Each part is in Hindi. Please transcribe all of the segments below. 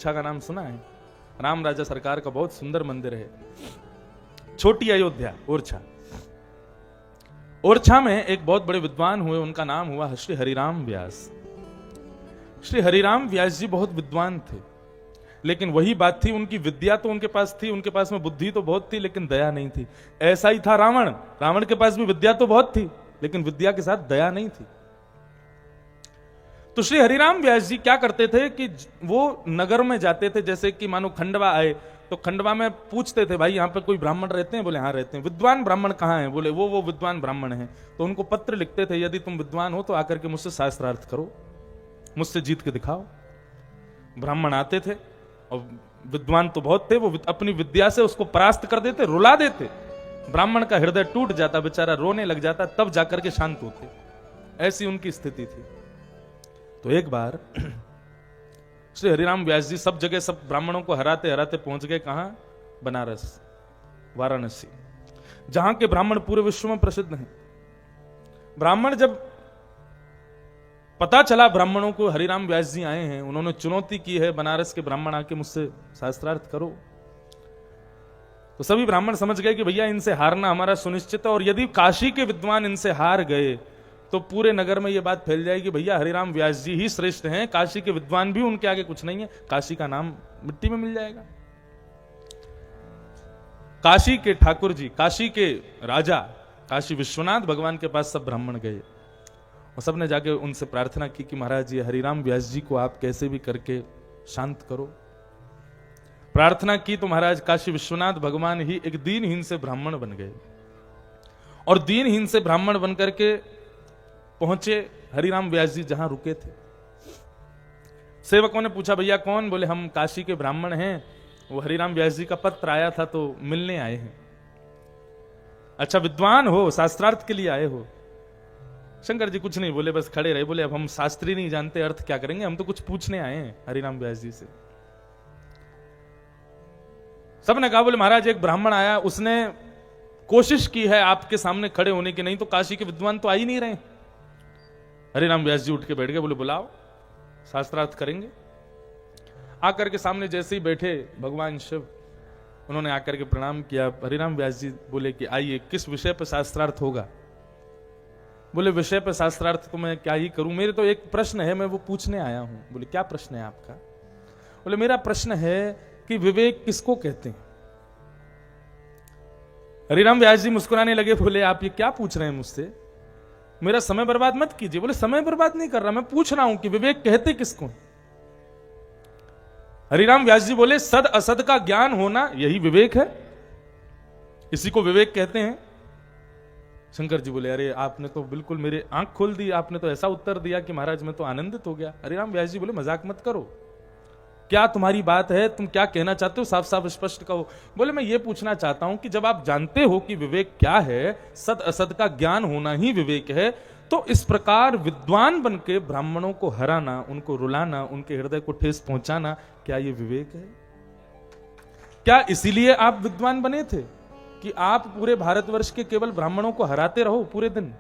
ओरछा का नाम सुना है? राम राजा सरकार का बहुत सुंदर मंदिर है, छोटी अयोध्या ओरछा। ओरछा में एक बहुत बड़े विद्वान हुए, उनका नाम हुआ श्री हरिराम व्यास। श्री हरिराम व्यास जी बहुत विद्वान थे, लेकिन वही बात थी, उनकी विद्या तो उनके पास थी, उनके पास में बुद्धि तो बहुत थी, लेकिन दया नहीं थी। ऐसा ही था रावण, रावण के पास भी विद्या तो बहुत थी, लेकिन विद्या के साथ दया नहीं थी। तो श्री हरिराम व्यास जी क्या करते थे कि वो नगर में जाते थे, जैसे कि मानो खंडवा आए तो खंडवा में पूछते थे, भाई यहाँ पे कोई ब्राह्मण रहते हैं? बोले हाँ रहते हैं। विद्वान ब्राह्मण कहाँ हैं? बोले वो विद्वान ब्राह्मण हैं। तो उनको पत्र लिखते थे, यदि तुम विद्वान हो तो आकर के मुझसे शास्त्रार्थ करो, मुझसे जीत के दिखाओ। ब्राह्मण आते थे और विद्वान तो बहुत थे, वो अपनी विद्या से उसको परास्त कर देते, रुला देते। ब्राह्मण का हृदय टूट जाता, बेचारा रोने लग जाता, तब जाकर के शांत होते। ऐसी उनकी स्थिति थी। तो एक बार श्री हरिराम व्यास जी सब जगह सब ब्राह्मणों को हराते हराते पहुंच गए। कहां? बनारस, वाराणसी, जहां के ब्राह्मण पूरे विश्व में प्रसिद्ध हैं। ब्राह्मण जब पता चला ब्राह्मणों को हरिराम व्यास जी आए हैं, उन्होंने चुनौती की है, बनारस के ब्राह्मण आके मुझसे शास्त्रार्थ करो, तो सभी ब्राह्मण समझ गए कि भैया इनसे हारना हमारा सुनिश्चित है, और यदि काशी के विद्वान इनसे हार गए तो पूरे नगर में यह बात फैल जाएगी, भैया हरिराम व्यास जी ही श्रेष्ठ हैं, काशी के विद्वान भी उनके आगे कुछ नहीं है, काशी का नाम मिट्टी में मिल जाएगा। काशी के ठाकुर जी, काशी के राजा, काशी विश्वनाथ भगवान के पास सब ब्राह्मण गए और सबने जाके उनसे प्रार्थना की कि महाराज जी हरिराम व्यास जी को आप कैसे भी करके शांत करो। प्रार्थना की तो महाराज काशी विश्वनाथ भगवान ही एक दीनहीन से ब्राह्मण बन गए, और दीनहीन से ब्राह्मण बनकर के पहुंचे हरिराम व्यास जी जहां रुके थे। सेवकों ने पूछा, भैया कौन? बोले हम काशी के ब्राह्मण हैं, वो हरिराम व्यास जी का पत्र आया था तो मिलने आए हैं। अच्छा विद्वान हो, शास्त्रार्थ के लिए आए हो? शंकर जी कुछ नहीं बोले, बस खड़े रहे। बोले अब हम शास्त्री नहीं जानते, अर्थ क्या करेंगे, हम तो कुछ पूछने आए हैं हरिराम व्यास जी से। सबने कहा, बोले महाराज एक ब्राह्मण आया, उसने कोशिश की है आपके सामने खड़े होने की, नहीं तो काशी के विद्वान तो आ ही नहीं रहे। हरिराम व्यास जी उठ के बैठ गए, बोले बुलाओ, शास्त्रार्थ करेंगे। आकर के सामने जैसे ही बैठे भगवान शिव, उन्होंने आकर के प्रणाम किया। हरिराम व्यास जी बोले कि आइए, किस विषय पर शास्त्रार्थ होगा? बोले विषय पर शास्त्रार्थ तो मैं क्या ही करूं, मेरे तो एक प्रश्न है, मैं वो पूछने आया हूं। बोले क्या प्रश्न है आपका? बोले मेरा प्रश्न है कि विवेक किसको कहते हैं? हरिराम व्यास जी मुस्कुराने लगे, बोले आप ये क्या पूछ रहे हैं मुझसे? मेरा समय बर्बाद मत कीजिए। बोले समय बर्बाद नहीं कर रहा, मैं पूछ रहा हूं कि विवेक कहते किसको? हरिराम व्यास जी बोले सद असद का ज्ञान होना यही विवेक है, इसी को विवेक कहते हैं। शंकर जी बोले अरे आपने तो बिल्कुल मेरे आंख खोल दी, आपने तो ऐसा उत्तर दिया कि महाराज मैं तो आनंदित हो गया। हरिराम व्यास जी बोले मजाक मत करो, क्या तुम्हारी बात है, तुम क्या कहना चाहते हो, साफ साफ स्पष्ट कहो। बोले मैं ये पूछना चाहता हूं कि जब आप जानते हो कि विवेक क्या है, सद असद का ज्ञान होना ही विवेक है, तो इस प्रकार विद्वान बन के ब्राह्मणों को हराना, उनको रुलाना, उनके हृदय को ठेस पहुंचाना, क्या ये विवेक है? क्या इसीलिए आप विद्वान बने थे कि आप पूरे भारतवर्ष के केवल ब्राह्मणों को हराते रहो पूरे दिन?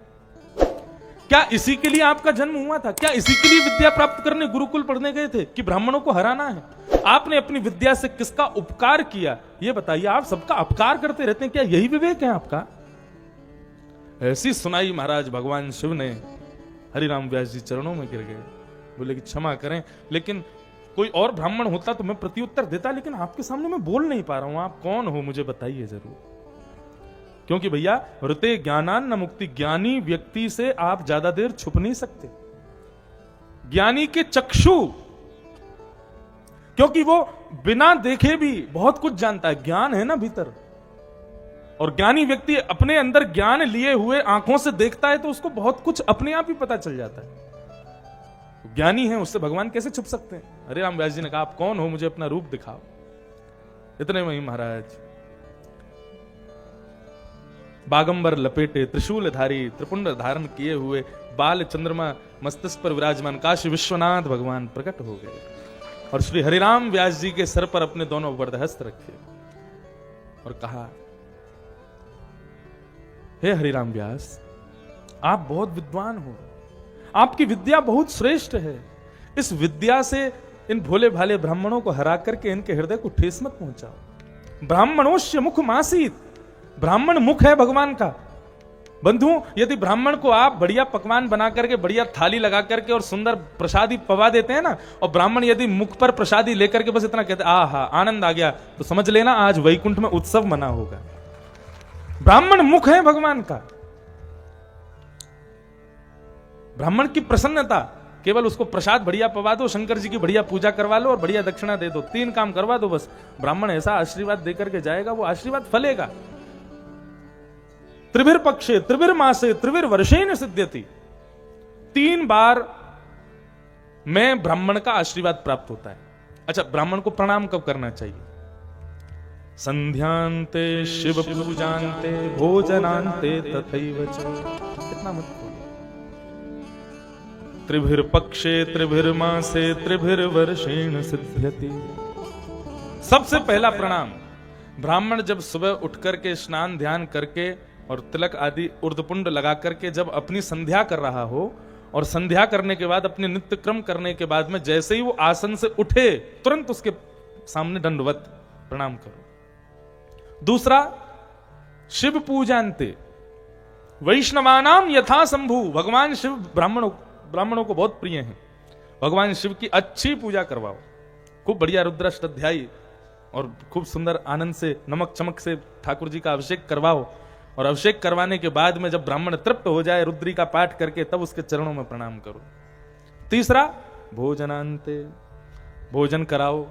क्या इसी के लिए आपका जन्म हुआ था? क्या इसी के लिए विद्या प्राप्त करने गुरुकुल पढ़ने गए थे कि ब्राह्मणों को हराना है? आपने अपनी विद्या से किसका उपकार किया ये बताइए। आप सबका अपकार करते रहते हैं, क्या यही विवेक है आपका? ऐसी सुनाई महाराज भगवान शिव ने। हरिराम व्यास जी चरणों में गिर गए, बोले कि क्षमा करें, लेकिन कोई और ब्राह्मण होता तो मैं प्रत्युत्तर देता, लेकिन आपके सामने मैं बोल नहीं पा रहा हूं। आप कौन हो मुझे बताइए जरूर, क्योंकि भैया ऋते ज्ञानान न मुक्ति, ज्ञानी व्यक्ति से आप ज्यादा देर छुप नहीं सकते। ज्ञानी के चक्षु, क्योंकि वो बिना देखे भी बहुत कुछ जानता है, ज्ञान है ना भीतर, और ज्ञानी व्यक्ति अपने अंदर ज्ञान लिए हुए आंखों से देखता है तो उसको बहुत कुछ अपने आप ही पता चल जाता है। ज्ञानी है, उससे भगवान कैसे छुप सकते हैं? हरिराम व्यास जी ने कहा आप कौन हो, मुझे अपना रूप दिखाओ। इतने में ही महाराज बागंबर लपेटे, त्रिशूल धारी, त्रिपुंड धारण किए हुए, बाल चंद्रमा मस्तिष्क पर विराजमान काशी विश्वनाथ भगवान प्रकट हो गए और श्री हरिराम व्यास जी के सर पर अपने दोनों वरदहस्त रखे और कहा, हे हरिराम व्यास, आप बहुत विद्वान हो, आपकी विद्या बहुत श्रेष्ठ है, इस विद्या से इन भोले भाले ब्राह्मणों को हरा करके इनके हृदय को ठेस मत पहुंचाओ। ब्राह्मणोश्य मुख मासीत, ब्राह्मण मुख है भगवान का। बंधु, यदि ब्राह्मण को आप बढ़िया पकवान बना करके, बढ़िया थाली लगा करके और सुंदर प्रसादी पवा देते हैं ना, और ब्राह्मण यदि मुख पर प्रसादी लेकर के बस इतना कहते आहा आनंद आ गया, तो समझ लेना आज वैकुंठ में उत्सव मना होगा। ब्राह्मण मुख है भगवान का। ब्राह्मण की प्रसन्नता केवल उसको प्रसाद बढ़िया पवा दो, शंकर जी की बढ़िया पूजा करवा लो और बढ़िया दक्षिणा दे दो, 3 काम करवा दो बस। ब्राह्मण ऐसा आशीर्वाद देकर के जाएगा, वो आशीर्वाद फलेगा। त्रिभिर पक्षे त्रिभिर मासे त्रिभिर वर्षेण सिद्ध्यति, 3 बार में ब्राह्मण का आशीर्वाद प्राप्त होता है। अच्छा, ब्राह्मण को प्रणाम कब करना चाहिए? संध्यांते शिव पूजांते भोजनांते तथैव च। कितना मत बोलो। त्रिभिर पक्षे त्रिभिर मासे त्रिभिर वर्षेण सिद्ध्यति। सबसे पहला प्रणाम, ब्राह्मण जब सुबह उठ करके स्नान ध्यान करके और तिलक आदि उर्दपुंड लगा करके जब अपनी संध्या कर रहा हो, और संध्या करने के बाद अपने नित्य क्रम करने के बाद में जैसे ही वो आसन से उठे, तुरंत उसके सामने दंडवत प्रणाम करो। दूसरा, शिव पूजांते वैष्णवानाम यथा शंभु। भगवान शिव ब्राह्मणों को बहुत प्रिय हैं। भगवान शिव की अच्छी पूजा करवाओ, खूब बढ़िया रुद्राष्टाध्यायी और खूब सुंदर आनंद से नमक चमक से ठाकुर जी का अभिषेक करवाओ, और अभिषेक करवाने के बाद में जब ब्राह्मण तृप्त हो जाए रुद्री का पाठ करके, तब उसके चरणों में प्रणाम करो। तीसरा, भोजनांते, भोजन कराओ।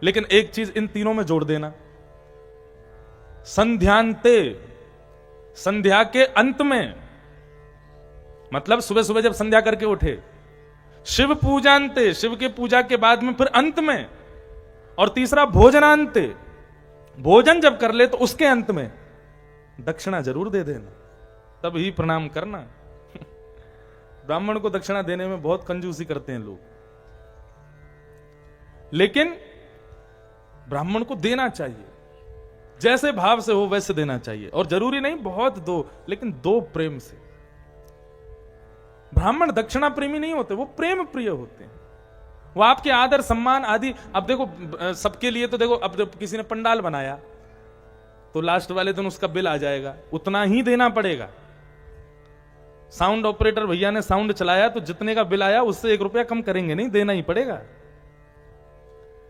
लेकिन एक चीज इन तीनों में जोड़ देना, संध्यांते, संध्या के अंत में, मतलब सुबह सुबह जब संध्या करके उठे। शिव पूजांते, शिव के पूजा के बाद में फिर अंत में। और तीसरा, भोजनांते, भोजन जब कर ले तो उसके अंत में दक्षिणा जरूर दे देना, तब ही प्रणाम करना। ब्राह्मण को दक्षिणा देने में बहुत कंजूसी करते हैं लोग, लेकिन ब्राह्मण को देना चाहिए, जैसे भाव से हो वैसे देना चाहिए। और जरूरी नहीं बहुत दो, लेकिन दो प्रेम से। ब्राह्मण दक्षिणा प्रेमी नहीं होते, वो प्रेम प्रिय होते हैं। वो आपके आदर सम्मान आदि। अब देखो सबके लिए तो देखो, अब जब किसी ने पंडाल बनाया तो लास्ट वाले दिन उसका बिल आ जाएगा, उतना ही देना पड़ेगा। साउंड ऑपरेटर भैया ने साउंड चलाया तो जितने का बिल आया उससे 1 रुपया कम करेंगे नहीं, देना ही पड़ेगा।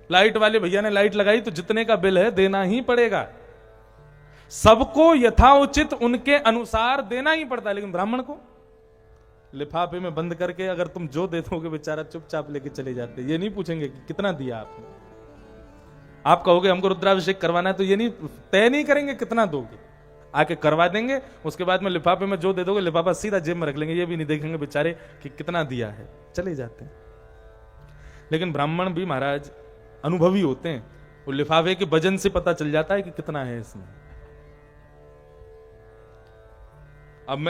लाइट वाले भैया ने लाइट लगाई तो जितने का बिल है देना ही पड़ेगा। सबको यथाउचित उनके अनुसार देना ही पड़ता है। लेकिन ब्राह्मण को लिफाफे में बंद करके अगर तुम जो दे दोगे बेचारा चुपचाप लेके चले जाते, ये नहीं पूछेंगे कि कितना दिया आपने। आप कहोगे हमको रुद्राभिषेक करवाना है तो ये नहीं तय नहीं करेंगे कितना दोगे, आके करवा देंगे। उसके बाद में लिफाफे में जो दे दोगे लिफाफा सीधा जेब में रख लेंगे, ये भी नहीं देखेंगे बेचारे कि कितना दिया है, चले जाते हैं। लेकिन ब्राह्मण भी महाराज अनुभवी होते हैं, वो लिफाफे के वजन से पता चल जाता है कि कितना है इसमें।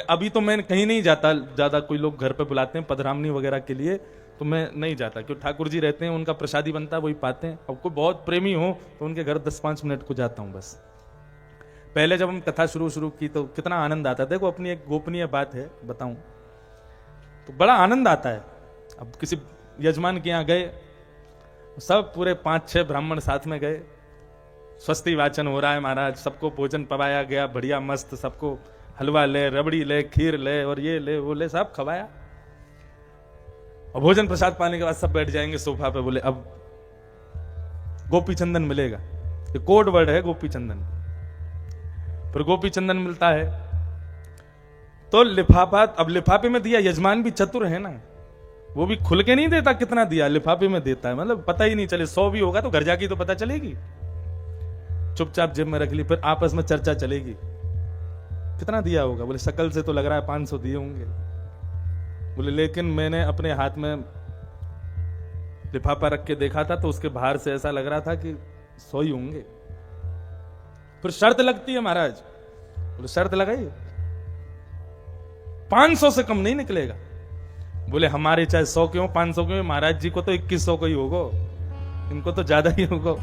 अभी तो मैं कहीं नहीं जाता, ज्यादा कोई लोग घर पे बुलाते हैं पधरामनी वगैरह के लिए, तो मैं नहीं जाता, क्योंकि ठाकुर जी रहते हैं, उनका प्रसादी बनता है, वही पाते हैं। अब कोई बहुत प्रेमी हो तो उनके घर 10-5 मिनट को जाता हूं बस। पहले जब हम कथा शुरू की तो कितना आनंद आता है। देखो अपनी एक गोपनीय बात है बताऊं तो बड़ा आनंद आता है। अब किसी यजमान के यहाँ गए, सब पूरे 5-6 ब्राह्मण साथ में गए, स्वस्ति वाचन हो रहा है महाराज, सबको भोजन पवाया गया बढ़िया मस्त, सबको हलवा ले, रबड़ी ले, खीर ले और ये ले वो ले, सब खवाया। और भोजन प्रसाद पाने के बाद सब बैठ जाएंगे सोफा पे, बोले अब गोपी चंदन मिलेगा। ये कोड वर्ड है गोपी चंदन। फिर गोपी चंदन मिलता है तो लिफाफा, अब लिफाफे में दिया, यजमान भी चतुर है ना, वो भी खुल के नहीं देता कितना दिया, लिफाफे में देता है, मतलब पता ही नहीं चले। 100 भी होगा तो घर जाके तो पता चलेगी, चुपचाप जेब में रख ली। फिर आपस में चर्चा चलेगी कितना दिया होगा, बोले शकल से तो लग रहा है 500 दिए होंगे। बोले लेकिन मैंने अपने हाथ में लिफाफा रख के देखा था तो उसके बाहर से ऐसा लग रहा था कि 100 ही होंगे। फिर शर्त लगती है महाराज, बोले शर्त लगाई 500 से कम नहीं निकलेगा। बोले हमारे चाहे 100 क्यों 500 क्यों, महाराज जी को तो 2100 का ही होगा, इनको तो ज्यादा ही होगा।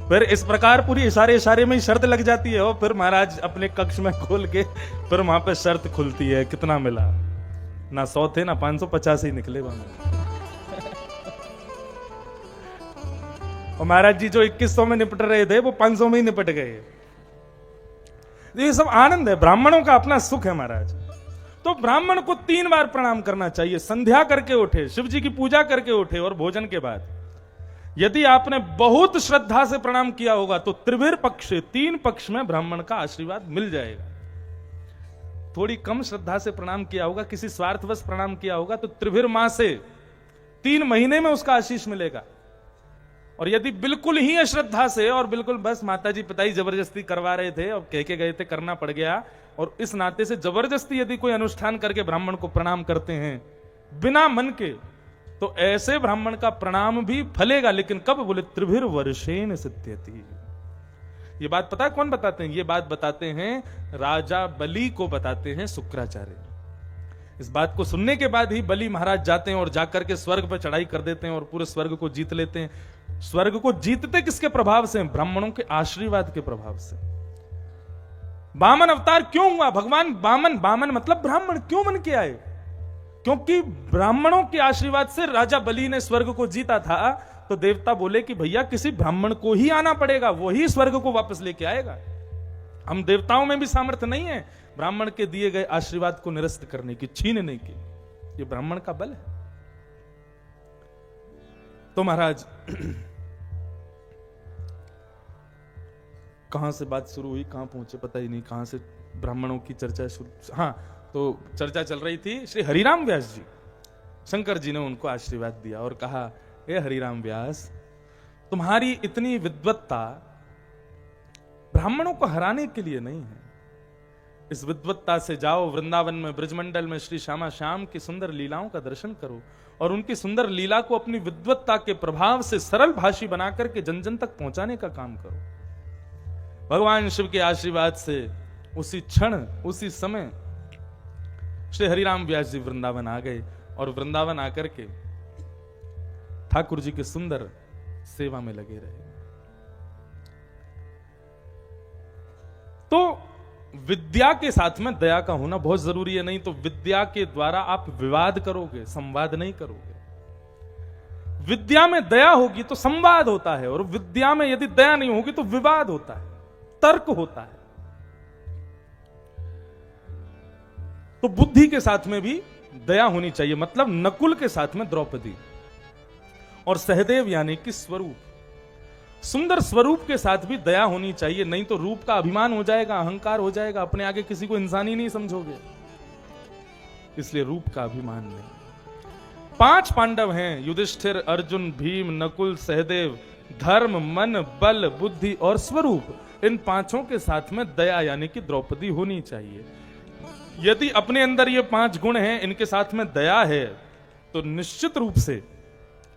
फिर इस प्रकार पूरी इशारे में ही शर्त लग जाती है। और फिर महाराज अपने कक्ष में खोल के फिर वहां पे शर्त खुलती है, कितना मिला, ना 100 थे ना 550 ही निकले वहां। और महाराज जी जो 2100 में निपट रहे थे वो 500 में ही निपट गए। ये सब आनंद है, ब्राह्मणों का अपना सुख है महाराज। तो ब्राह्मण को 3 बार प्रणाम करना चाहिए। संध्या करके उठे, शिव जी की पूजा करके उठे और भोजन के बाद। यदि आपने बहुत श्रद्धा से प्रणाम किया होगा तो त्रिभिर पक्ष, 3 पक्ष में ब्राह्मण का आशीर्वाद मिल जाएगा। थोड़ी कम श्रद्धा से प्रणाम किया होगा, किसी स्वार्थवश प्रणाम किया होगा तो त्रिभिर माह से 3 महीने में उसका आशीष मिलेगा। और यदि बिल्कुल ही अश्रद्धा से और बिल्कुल बस माताजी पिताजी जबरदस्ती करवा रहे थे और कह के गए थे, करना पड़ गया, और इस नाते से जबरदस्ती यदि कोई अनुष्ठान करके ब्राह्मण को प्रणाम करते हैं बिना मन के, तो ऐसे ब्राह्मण का प्रणाम भी फलेगा। लेकिन कब? बोले त्रिभिर वर्षेण सिद्ध्यति। ये बात पता है कौन बताते हैं? ये बात बताते हैं राजा बलि को बताते हैं शुक्राचार्य। इस बात को सुनने के बाद ही बलि महाराज जाते हैं और जाकर के स्वर्ग पर चढ़ाई कर देते हैं और पूरे स्वर्ग को जीत लेते हैं। स्वर्ग को जीतते किसके प्रभाव से? ब्राह्मणों के आशीर्वाद के प्रभाव से। वामन अवतार क्यों हुआ? भगवान वामन, वामन मतलब ब्राह्मण क्यों बन के आए? क्योंकि ब्राह्मणों के आशीर्वाद से राजा बलि ने स्वर्ग को जीता था। तो देवता बोले कि भैया किसी ब्राह्मण को ही आना पड़ेगा, वही स्वर्ग को वापस लेके आएगा। हम देवताओं में भी सामर्थ्य नहीं है ब्राह्मण के दिए गए आशीर्वाद को निरस्त करने की, छीनने की। ये ब्राह्मण का बल है। तो महाराज कहां से बात शुरू हुई, कहां पहुंचे पता ही नहीं, कहां से ब्राह्मणों की चर्चा शुरू। हाँ, तो चर्चा चल रही थी। श्री हरिराम व्यास जी, शंकर जी ने उनको आशीर्वाद दिया और कहा, हे हरिराम व्यास, तुम्हारी इतनी विद्वत्ता ब्राह्मणों को हराने के लिए नहीं है। इस विद्वत्ता से जाओ वृंदावन में, ब्रजमंडल में श्री श्यामा श्याम की सुंदर लीलाओं का दर्शन करो और उनकी सुंदर लीला को अपनी विद्वत्ता के प्रभाव से सरल भाषी बनाकर के जन जन तक पहुंचाने का काम करो। भगवान शिव के आशीर्वाद से उसी क्षण, उसी समय श्री हरिराम व्यास जी वृंदावन आ गए और वृंदावन आकर के ठाकुर जी के सुंदर सेवा में लगे रहे। तो विद्या के साथ में दया का होना बहुत जरूरी है। नहीं तो विद्या के द्वारा आप विवाद करोगे, संवाद नहीं करोगे। विद्या में दया होगी तो संवाद होता है, और विद्या में यदि दया नहीं होगी तो विवाद होता है, तर्क होता है। तो बुद्धि के साथ में भी दया होनी चाहिए। मतलब नकुल के साथ में द्रौपदी और सहदेव यानी कि स्वरूप, सुंदर स्वरूप के साथ भी दया होनी चाहिए। नहीं तो रूप का अभिमान हो जाएगा, अहंकार हो जाएगा, अपने आगे किसी को इंसान ही नहीं समझोगे। इसलिए रूप का अभिमान नहीं। 5 पांडव हैं, युधिष्ठिर, अर्जुन, भीम, नकुल, सहदेव। धर्म, मन, बल, बुद्धि और स्वरूप, इन 5 के साथ में दया यानी कि द्रौपदी होनी चाहिए। यदि अपने अंदर ये 5 गुण हैं, इनके साथ में दया है, तो निश्चित रूप से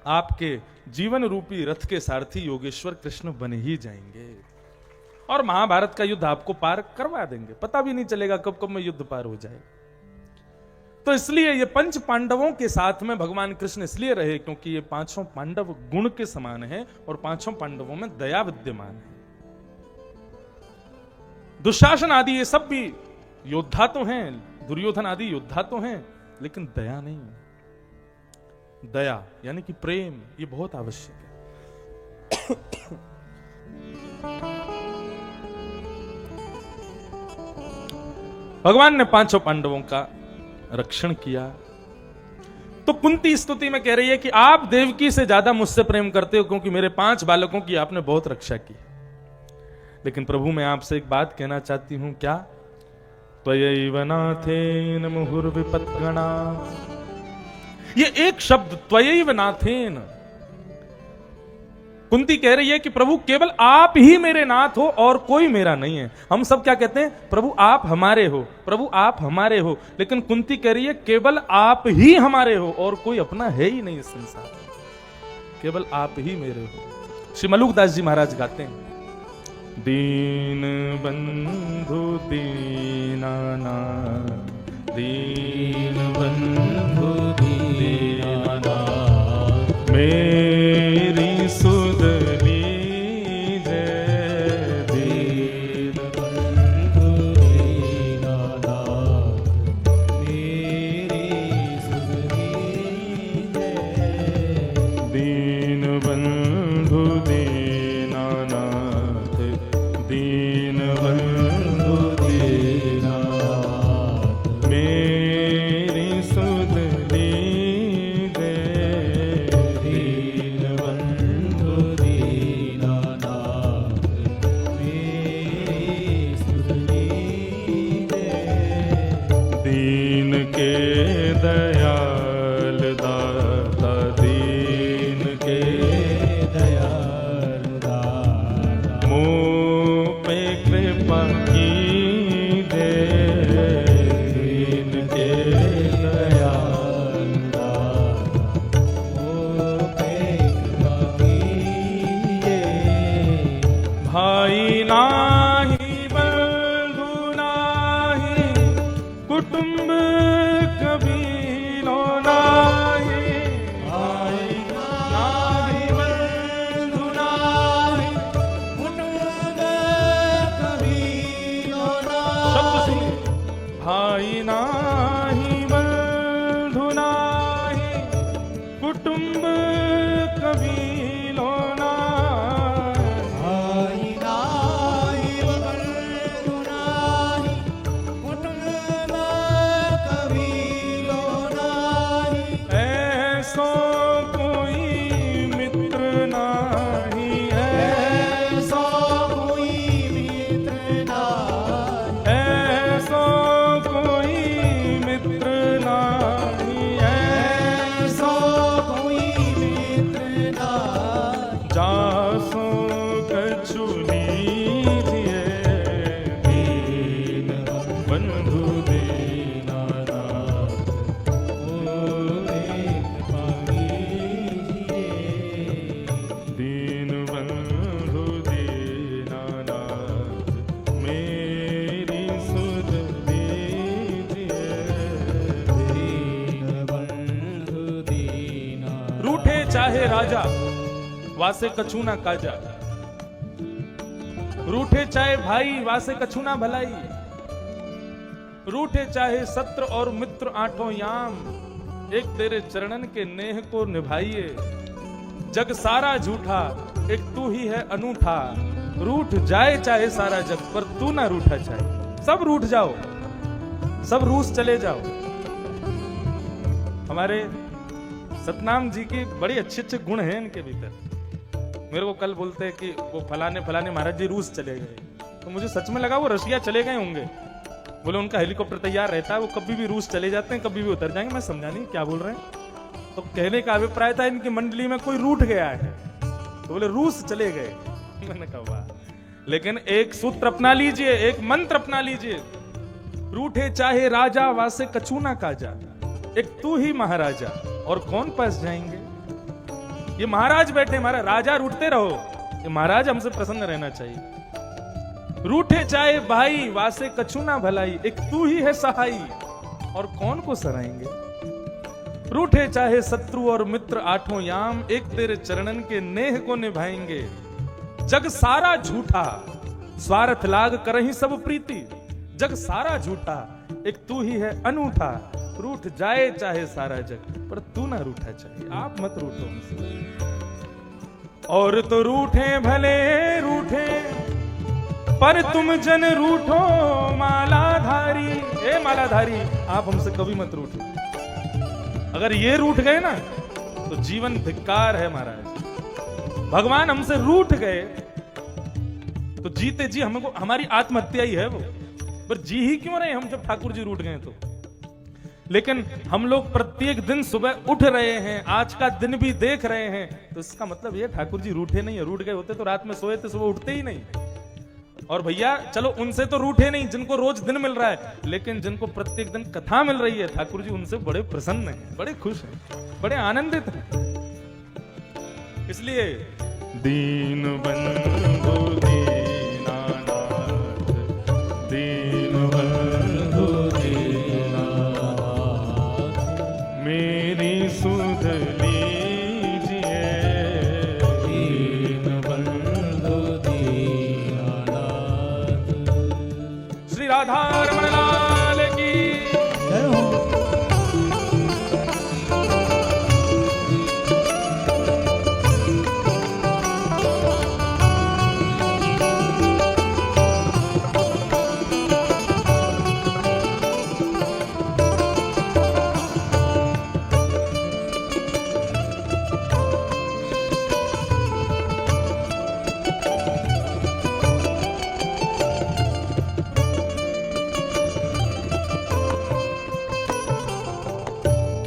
आपके जीवन रूपी रथ के सारथी योगेश्वर कृष्ण बने ही जाएंगे और महाभारत का युद्ध आपको पार करवा देंगे। पता भी नहीं चलेगा कब कब में युद्ध पार हो जाए। तो इसलिए ये 5 पांडवों के साथ में भगवान कृष्ण इसलिए रहे क्योंकि ये 5 पांडव गुण के समान हैं और 5 पांडवों में दया विद्यमान है। दुशासन आदि ये सब भी योद्धा तो हैं, दुर्योधन आदि योद्धा तो हैं, लेकिन दया नहीं है। दया यानी कि प्रेम, ये बहुत आवश्यक है। भगवान ने 5 पांडवों का रक्षण किया। तो कुंती स्तुति में कह रही है कि आप देवकी से ज्यादा मुझसे प्रेम करते हो क्योंकि मेरे 5 बालकों की आपने बहुत रक्षा की। लेकिन प्रभु मैं आपसे एक बात कहना चाहती हूं। क्या? त्वयैव नाथेन मुहुर्विपद्गणा। ये एक शब्द त्वयैव नाथेन, कुंती कह रही है कि प्रभु केवल आप ही मेरे नाथ हो और कोई मेरा नहीं है। हम सब क्या कहते हैं? प्रभु आप हमारे हो, प्रभु आप हमारे हो। लेकिन कुंती कह रही है केवल आप ही हमारे हो और कोई अपना है ही नहीं इस संसार में, केवल आप ही मेरे हो। श्री मलुकदास जी महाराज गाते हैं, दीन बंधु दीनानाथ, दीन बंधु दीनानाथ, मेरी सुध लीजिए, दीन बंधु दीनानाथ, मेरी सुध लीजिए, दीन बंधु दीनानाथ, भाई नाही बंधु नाही कुटुंब कबीलो नाही भाई नाही बंधु नाही कुटुंब कबीलो नाही शब्द सुनिए भाई नाही बंधु नाही कुटुंब कबीलो चाहे राजा वासे कछु ना काजा, रूठे चाहे भाई वासे कछु ना भलाई, रूठे चाहे सत्र और मित्र आठों याम, एक तेरे चरणन के नेह को निभाइए। जग सारा झूठा एक तू ही है अनूठा, रूठ जाए चाहे सारा जग पर तू ना रूठा चाहे। सब रूठ जाओ, सब रूस चले जाओ। हमारे सतनाम जी के बड़े अच्छे अच्छे गुण हैं इनके भीतर। मेरे को कल बोलते हैं कि वो फलाने फलाने महाराज जी रूस चले गए, तो मुझे सच में लगा वो रशिया चले गए होंगे। बोले उनका हेलीकॉप्टर तैयार रहता है, वो कभी भी रूस चले जाते हैं, कभी भी उतर जाएंगे। मैं समझा नहीं क्या बोल रहे हैं। तो कहने का अभिप्राय था इनकी मंडली में कोई रूठ गया है, तो बोले रूस चले गए। मैंने कहा वाह। लेकिन एक सूत्र अपना लीजिए, एक मंत्र अपना लीजिए, रूठे चाहे राजा वासे कछु ना काजा, एक तू ही महाराजा और कौन पास जाएंगे। ये महाराज बैठे, हमारा राजा रूठते रहो, ये महाराज हमसे प्रसन्न रहना चाहिए। रूठे चाहे भाई वासे कछु ना भलाई, एक तू ही है सहाई और कौन को सराएंगे। रूठे चाहे शत्रु और मित्र आठों याम, एक तेरे चरणन के नेह को निभाएंगे। जग सारा झूठा स्वार्थ लाग करही सब प्रीति, जग सारा झूठा एक तू ही है अनूठा, रूठ जाए चाहे सारा जग पर तू ना रूठा चाहिए। आप मत रूठो हमसे। और तो रूठे भले रूठे पर तुम जन रूठो मालाधारी। ए मालाधारी, आप हमसे कभी मत रूठो। अगर ये रूठ गए ना तो जीवन धिक्कार है महाराज। भगवान हमसे रूठ गए तो जीते जी हमको हमारी आत्महत्या ही है वो। पर जी ही क्यों रहे हम जब ठाकुर जी रूठ गए तो। लेकिन हम लोग प्रत्येक दिन सुबह उठ रहे हैं, आज का दिन भी देख रहे हैं, तो इसका मतलब ये ठाकुर जी रूठे नहीं है। रूठ गए होते तो रात में सोए थे, सुबह उठते ही नहीं। और भैया चलो उनसे तो रूठे नहीं जिनको रोज दिन मिल रहा है, लेकिन जिनको प्रत्येक दिन कथा मिल रही है ठाकुर जी उनसे बड़े प्रसन्न हैं, बड़े खुश हैं, बड़े आनंदित हैं। इसलिए दीन बंधु दीनानाथ, दीन बंधु दीनानाथ, मेरी सुध लीजिए। दीन बंधु दीनानाथ। श्री राधा रमण लाल की जय हो।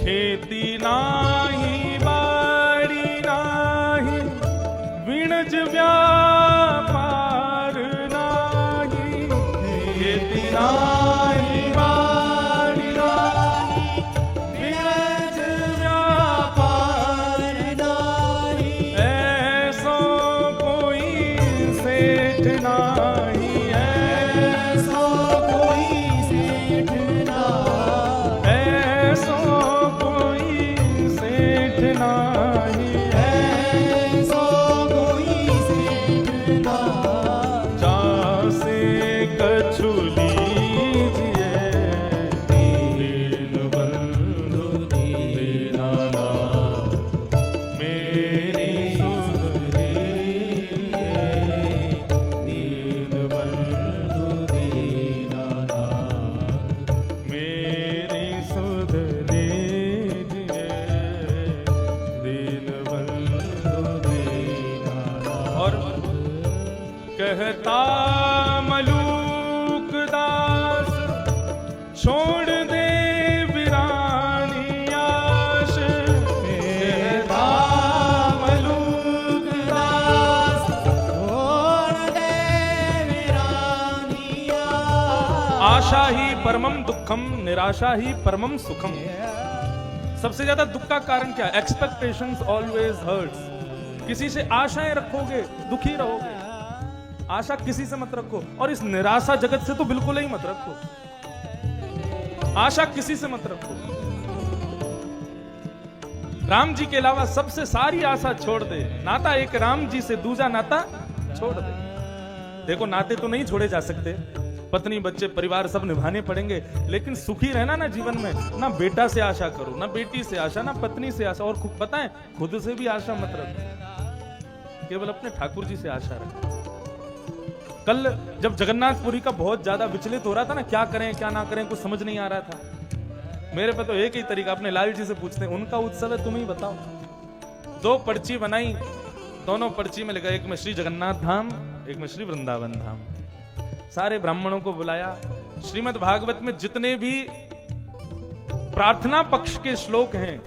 खेती नाही बाड़ी नाही, विणज व्यापार नाही। खेती नाही बाड़ी नाही, विणज व्यापार नाही। ऐसो कोई सेठ सेठ नाही है, ऐसो कोई सेठ ना, ऐसो कोई सेठ नाही है, ऐसो कोई सेठ ना, जासे कछु लीजिए दीन बंधु दीनानाथ, मेरी सुध लीजिए दीन बंधु दीनानाथ, मेरी सुध लीजिए दीन बंधु दीनानाथ। और कहता मलूक दास छोड़ दे वीरानी आश, कहता मलूक दास छोड़ दे वीरानी आशा ही परमम दुखम, निराशा ही परमम सुखम। सबसे ज्यादा दुख का कारण क्या है? Expectations always hurts. किसी से आशाएं रखोगे दुखी रहोगे। आशा किसी से मत रखो, और इस निराशा जगत से तो बिल्कुल ही मत रखो। आशा किसी से मत रखो। राम जी के अलावा सबसे सारी आशा छोड़ दे। नाता एक राम जी से, दूजा नाता छोड़ दे। देखो नाते तो नहीं छोड़े जा सकते, पत्नी बच्चे परिवार सब निभाने पड़ेंगे, लेकिन सुखी रहना ना जीवन में, ना बेटा से आशा करो, ना बेटी से आशा, ना पत्नी से आशा, और बताएं खुद से भी आशा मत रखो, केवल अपने ठाकुर जी से आशा रखो। कल जब जगन्नाथपुरी का बहुत ज्यादा विचलित हो रहा था ना, क्या करें क्या ना करें, कुछ समझ नहीं आ रहा था, मेरे पे तो एक ही तरीका, अपने लाल जी से पूछते हैं, उनका उत्सव है तुम ही बताओ। 2 पर्ची बनाई, दोनों पर्ची में लिखा, एक में श्री जगन्नाथ धाम, एक में श्री वृंदावन धाम। सारे ब्राह्मणों को बुलाया। श्रीमद् भागवत में जितने भी प्रार्थना पक्ष के श्लोक हैं,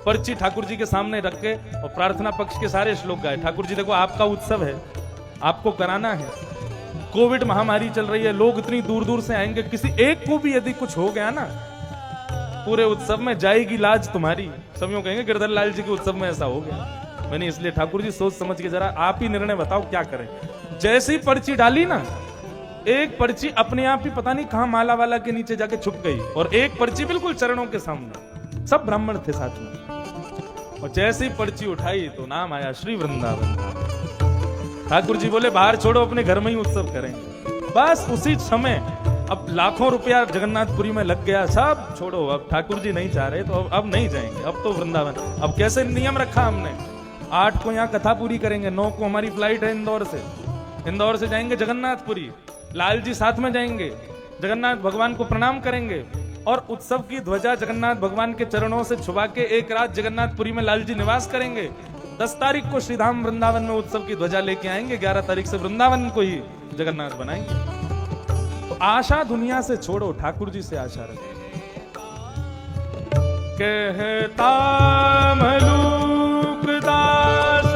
पर्ची ठाकुर जी के सामने रख के और प्रार्थना पक्ष के सारे श्लोक गाए। ठाकुर जी देखो आपका उत्सव है, आपको कराना है। कोविड महामारी चल रही है, लोग इतनी दूर दूर से आएंगे, किसी एक को भी यदि कुछ हो गया ना, पूरे उत्सव में जाएगी लाज तुम्हारी। सब यूं कहेंगे गिरधर लाल जी के उत्सव में ऐसा हो गया। मैंने इसलिए ठाकुर जी सोच समझ के जरा आप ही निर्णय बताओ क्या करें। जैसी पर्ची डाली ना, एक पर्ची अपने आप ही पता नहीं कहां माला वाला के नीचे जाके छुप गई, और एक पर्ची बिल्कुल चरणों के सामने। सब ब्राह्मण थे साथ में, और जैसी पर्ची उठाई तो नाम आया श्री वृंदावन। ठाकुर जी बोले बाहर छोड़ो, अपने घर में ही उत्सव करेंगे। बस उसी समय अब लाखों रुपया जगन्नाथपुरी में लग गया, सब छोड़ो, अब ठाकुर जी नहीं चाह रहे तो अब नहीं जाएंगे, अब तो वृंदावन। अब कैसे नियम रखा हमने, 8 को यहाँ कथा पूरी करेंगे, 9 को हमारी फ्लाइट है इंदौर से जाएंगे जगन्नाथपुरी। लाल जी साथ में जाएंगे, जगन्नाथ भगवान को प्रणाम करेंगे, और उत्सव की ध्वजा जगन्नाथ भगवान के चरणों से छुपा के एक रात जगन्नाथपुरी में लाल जी निवास करेंगे। 10 तारीख को श्रीधाम वृंदावन में उत्सव की ध्वजा लेके आएंगे, 11 तारीख से वृंदावन को ही जगन्नाथ बनाएंगे। तो आशा दुनिया से छोड़ो, ठाकुर जी से आशा रखो। कहता मलूक दास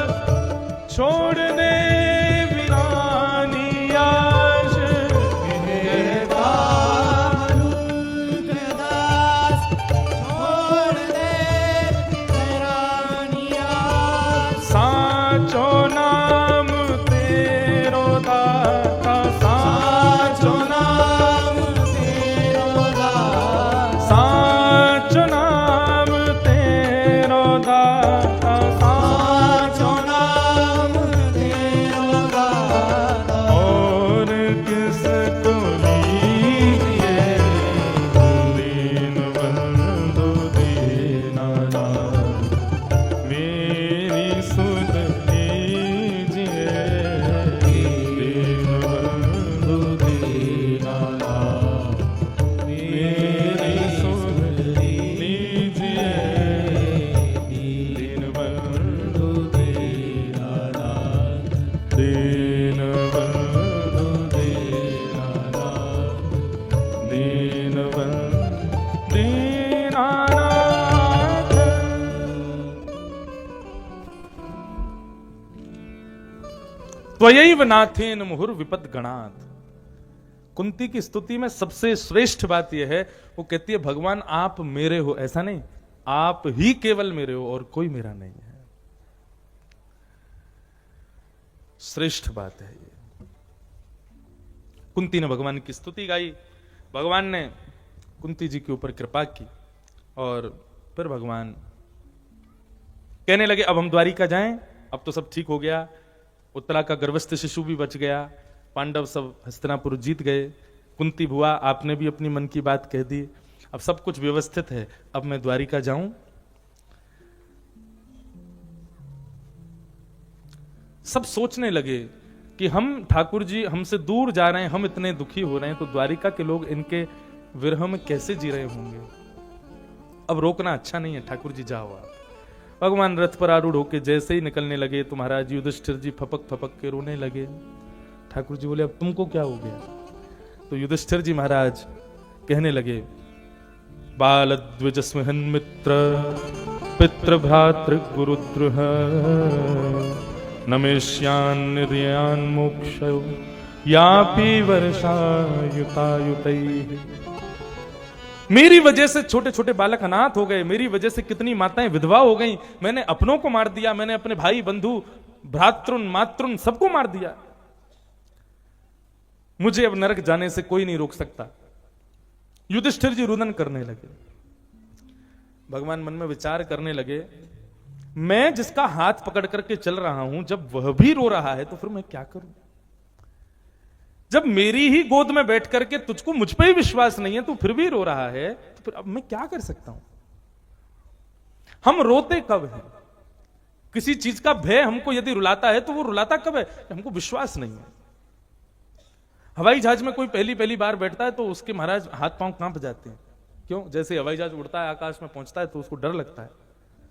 छोड़ दे वीरानी आश, कहता मलूक दास छोड़ दे वीरानी आश, साचो नाम तेरो दाता, साचो नाम तेरो दास, साचो नाम तेरो दाता, साचो नाम तेरो दाता, और किसको लीजिए दीन बंधु दीनानाथ, मेरी सुध लीजिए दीन बंधु दीनानाथ, मेरी सुध लीजिए दीन बंधु दीनानाथ, दीन बंधु दीनानाथ, दीन बंधु दीनानाथ। त्वयैव नाथेन मुहुर विपद गणात्। कुंती की स्तुति में सबसे श्रेष्ठ बात यह है, वो कहती है भगवान आप मेरे हो, ऐसा नहीं, आप ही केवल मेरे हो और कोई मेरा नहीं है। श्रेष्ठ बात है ये। कुंती ने भगवान की स्तुति गाई, भगवान ने कुंती जी के ऊपर कृपा की और फिर भगवान कहने लगे अब हम द्वारिका जाएं, अब तो सब ठीक हो गया, उत्तरा का गर्भस्थ शिशु भी बच गया, पांडव सब हस्तिनापुर जीत गए, कुंती बुआ आपने भी अपनी मन की बात कह दी, अब सब कुछ व्यवस्थित है, अब मैं द्वारिका जाऊं। सब सोचने लगे कि हम ठाकुर जी हमसे दूर जा रहे हैं, हम इतने दुखी हो रहे हैं, तो द्वारिका के लोग इनके विरह में कैसे जी रहे होंगे। अब रोकना अच्छा नहीं है, ठाकुर जी जाओ आप। भगवान रथ पर आरूढ़ होके जैसे ही निकलने लगे तो महाराज युधिष्ठिर जी फपक फपक के रोने लगे। ठाकुर जी बोले अब तुमको क्या हो गया। तो युधिष्ठिर जी महाराज कहने लगे बाल द्विजस्महन मित्र पितृ भ्रातृ गुरुद्रुह नमेश्यान निर्यान मोक्षयो यापि वर्षायुतायुतैः। मेरी वजह से छोटे छोटे बालक अनाथ हो गए, मेरी वजह से कितनी माताएं विधवा हो गईं, मैंने अपनों को मार दिया, मैंने अपने भाई बंधु भ्रातृन मातृन सबको मार दिया, मुझे अब नरक जाने से कोई नहीं रोक सकता। युधिष्ठिर जी रुदन करने लगे। भगवान मन में विचार करने लगे मैं जिसका हाथ पकड़ करके चल रहा हूं जब वह भी रो रहा है तो फिर मैं क्या करूं। जब मेरी ही गोद में बैठ करके तुझको मुझ पे ही विश्वास नहीं है, तू फिर भी रो रहा है, तो फिर अब मैं क्या कर सकता हूं। हम रोते कब हैं, किसी चीज का भय हमको यदि रुलाता है तो वो रुलाता कब है, हमको विश्वास नहीं है। हवाई जहाज में कोई पहली बार बैठता है तो उसके महाराज हाथ पांव कांप जाते हैं। क्यों? जैसे हवाई जहाज उड़ता है आकाश में पहुंचता है तो उसको डर लगता है,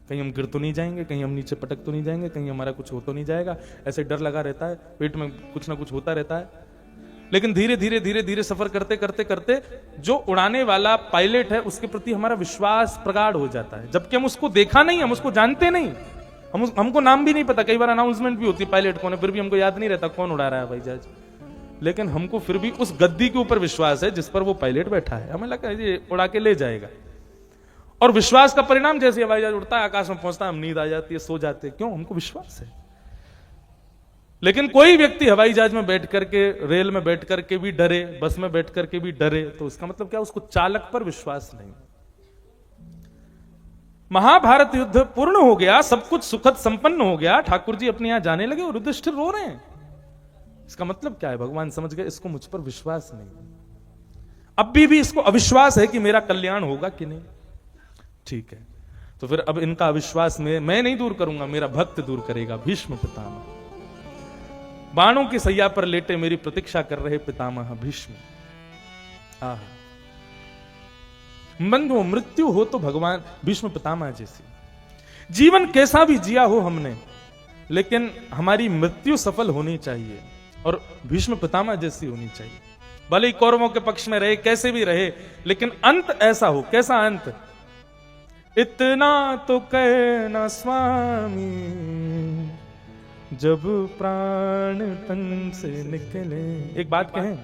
कहीं हम गिर तो नहीं जाएंगे, कहीं हम नीचे पटक तो नहीं जाएंगे, कहीं हमारा कुछ हो तो नहीं जाएगा, ऐसे डर लगा रहता है, पेट में कुछ ना कुछ होता रहता है। लेकिन धीरे धीरे सफर करते करते करते जो उड़ाने वाला पायलट है उसके प्रति हमारा विश्वास प्रगाढ़ हो जाता है, जबकि हम उसको देखा नहीं, हम उसको जानते नहीं, हमको नाम भी नहीं पता। कई बार अनाउंसमेंट भी होती है पायलट कौन है, फिर भी हमको याद नहीं रहता कौन उड़ा रहा है हवाई जहाज, लेकिन हमको फिर भी उस गद्दी के ऊपर विश्वास है जिस पर वो पायलट बैठा है, हमें लगता है ये उड़ा के ले जाएगा। और विश्वास का परिणाम जैसे हवाई जहाज उड़ता है आकाश में पहुंचता है, हम नींद आ जाती है, सो जाते हैं, क्यों? हमको विश्वास है। लेकिन कोई व्यक्ति हवाई जहाज में बैठ करके, रेल में बैठ करके भी डरे, बस में बैठ करके भी डरे, तो इसका मतलब क्या? उसको चालक पर विश्वास नहीं। महाभारत युद्ध पूर्ण हो गया, सब कुछ सुखद संपन्न हो गया, ठाकुर जी अपने यहां जाने लगे और युधिष्ठिर रो रहे हैं। इसका मतलब क्या है? भगवान समझ गए इसको मुझ पर विश्वास नहीं, अब भी इसको अविश्वास है कि मेरा कल्याण होगा कि नहीं। ठीक है, तो फिर अब इनका अविश्वास मैं नहीं दूर करूंगा, मेरा भक्त दूर करेगा। भीष्म पितामह बाणों की सैया पर लेटे मेरी प्रतीक्षा कर रहे पितामह भीष्म। बंधु मृत्यु हो तो भगवान भीष्म पितामह जैसी, जीवन कैसा भी जिया हो हमने, लेकिन हमारी मृत्यु सफल होनी चाहिए और भीष्म पितामह जैसी होनी चाहिए। भले ही कौरवों के पक्ष में रहे, कैसे भी रहे, लेकिन अंत ऐसा हो। कैसा अंत? इतना तो कहना स्वामी जब प्राण तन से निकले। एक बात कहें,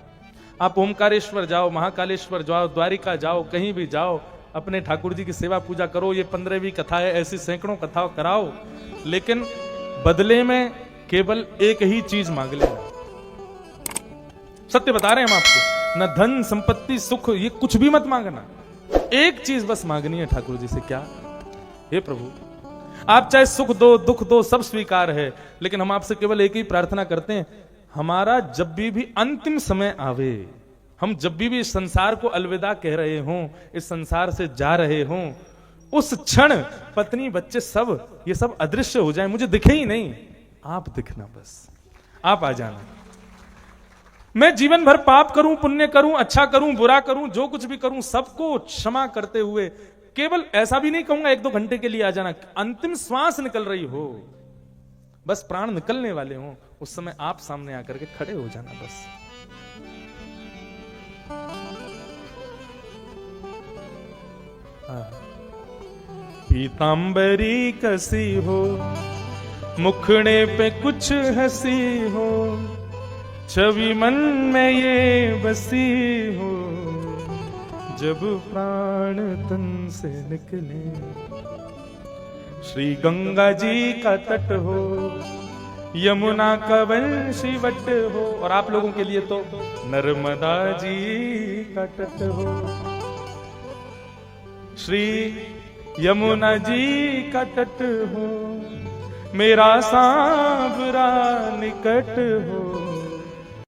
आप ओमकारेश्वर जाओ, महाकालेश्वर जाओ, द्वारिका जाओ, कहीं भी जाओ, अपने ठाकुर जी की सेवा पूजा करो, ये 15वीं कथा है, ऐसी सैकड़ों कथा कराओ, लेकिन बदले में केवल एक ही चीज मांग लेना। सत्य बता रहे हैं हम आपको, न धन संपत्ति सुख ये कुछ भी मत मांगना, एक चीज बस मांगनी है ठाकुर जी से। क्या? हे प्रभु, आप चाहे सुख दो दुख दो सब स्वीकार है, लेकिन हम आपसे केवल एक ही प्रार्थना करते हैं, हमारा जब भी अंतिम समय आवे, हम जब भी इस संसार को अलविदा कह रहे हों, इस संसार से जा रहे हों, उस क्षण पत्नी बच्चे सब ये सब अदृश्य हो जाए, मुझे दिखे ही नहीं, आप दिखना, बस आप आ जाना। मैं जीवन भर पाप करूं, पुण्य करूं, अच्छा करूं, बुरा करूं, जो कुछ भी करूं, सबको क्षमा करते हुए, केवल ऐसा भी नहीं कहूंगा 1-2 घंटे के लिए आ जाना, अंतिम श्वास निकल रही हो, बस प्राण निकलने वाले हो, उस समय आप सामने आकर के खड़े हो जाना बस। पीतांबरी कसी हो, मुखड़े पे कुछ हंसी हो, छवि मन में ये बसी हो, जब प्राण तन से निकले। श्री गंगा जी का तट हो, यमुना का वंशी वट हो, और आप लोगों के लिए तो नर्मदा जी का तट हो। श्री यमुना जी का तट हो, मेरा सांवरा निकट हो।